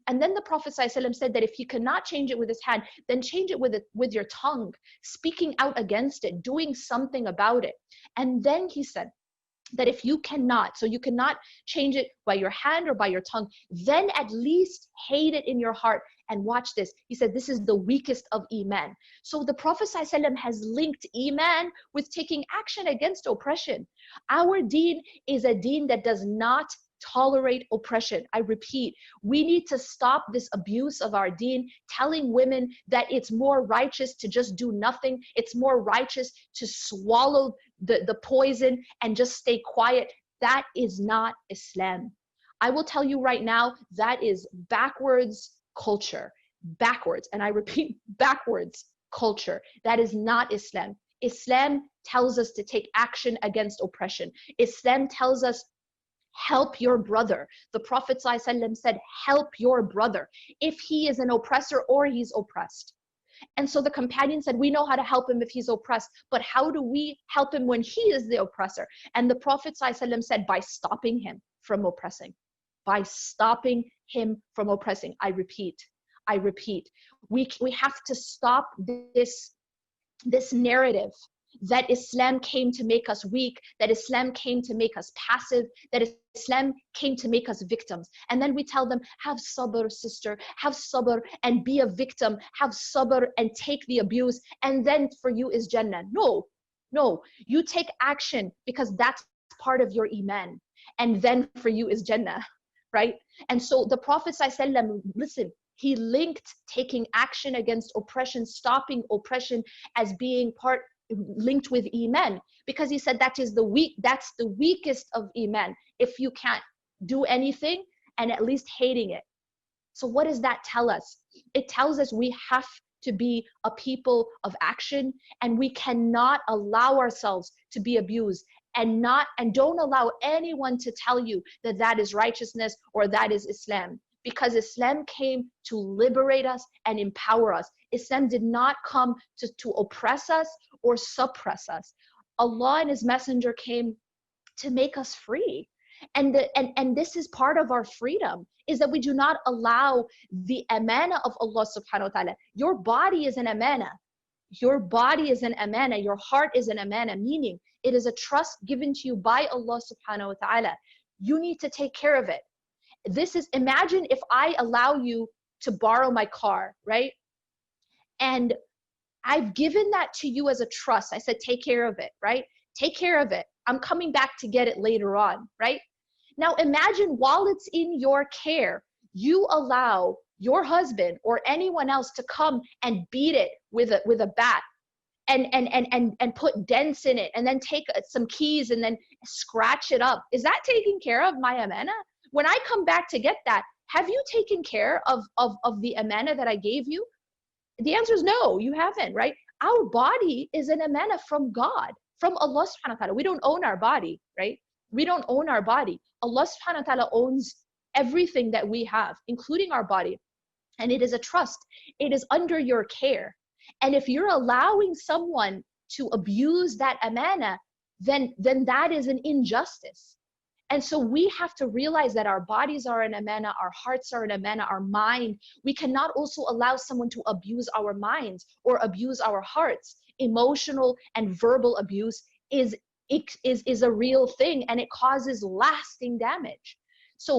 And then the Prophet ﷺ said that if you cannot change it with his hand, then change it with your tongue, speaking out against it, doing something about it. And then he said that if you cannot, so you cannot change it by your hand or by your tongue, then at least hate it in your heart. And watch this. He said this is the weakest of Iman. So the Prophet ﷺ has linked Iman with taking action against oppression. Our deen is a deen that does not tolerate oppression. I repeat, we need to stop this abuse of our deen, telling women that it's more righteous to just do nothing. It's more righteous to swallow the poison and just stay quiet. That is not Islam. I will tell you right now, that is backwards culture. Backwards, and I repeat, backwards culture. That is not Islam. Islam tells us to take action against oppression. Islam tells us, help your brother. The Prophet ﷺ said, help your brother if he is an oppressor or he's oppressed. And so the companion said, we know how to help him if he's oppressed, but how do we help him when he is the oppressor? And the Prophet ﷺ said, by stopping him from oppressing. By stopping him from oppressing. I repeat, we have to stop this narrative that Islam came to make us weak, that Islam came to make us passive, that Islam came to make us victims. And then we tell them, have sabr, sister, have sabr and be a victim, have sabr and take the abuse, and then for you is Jannah. No, you take action because that's part of your Iman, and then for you is Jannah, right? And so the Prophet ﷺ, listen, he linked taking action against oppression, stopping oppression, as being linked with Iman, because he said that's the weakest of Iman, if you can't do anything and at least hating it. So what does that tell us? It tells us we have to be a people of action, and we cannot allow ourselves to be abused, and don't allow anyone to tell you that that is righteousness or that is Islam, because Islam came to liberate us and empower us. Islam did not come to oppress us or suppress us. Allah and his messenger came to make us free. And this is part of our freedom, is that we do not allow the amana of Allah subhanahu wa ta'ala. Your body is an amana. Your body is an amana. Your heart is an amana, meaning it is a trust given to you by Allah subhanahu wa ta'ala. You need to take care of it. Imagine if I allow you to borrow my car, right? And I've given that to you as a trust. I said, take care of it, right? Take care of it. I'm coming back to get it later on, right? Now imagine while it's in your care, you allow your husband or anyone else to come and beat it with a bat and put dents in it, and then take some keys and then scratch it up. Is that taking care of my amana? When I come back to get that, have you taken care of the amana that I gave you? The answer is no, you haven't, right? Our body is an amana from God, from Allah subhanahu wa ta'ala. We don't own our body, right? We don't own our body. Allah subhanahu wa ta'ala owns everything that we have, including our body. And it is a trust. It is under your care. And if you're allowing someone to abuse that amana, then that is an injustice. And so we have to realize that our bodies are an amana, our hearts are an amana, our mind. We cannot also allow someone to abuse our minds or abuse our hearts. Emotional and verbal abuse is a real thing, and it causes lasting damage. So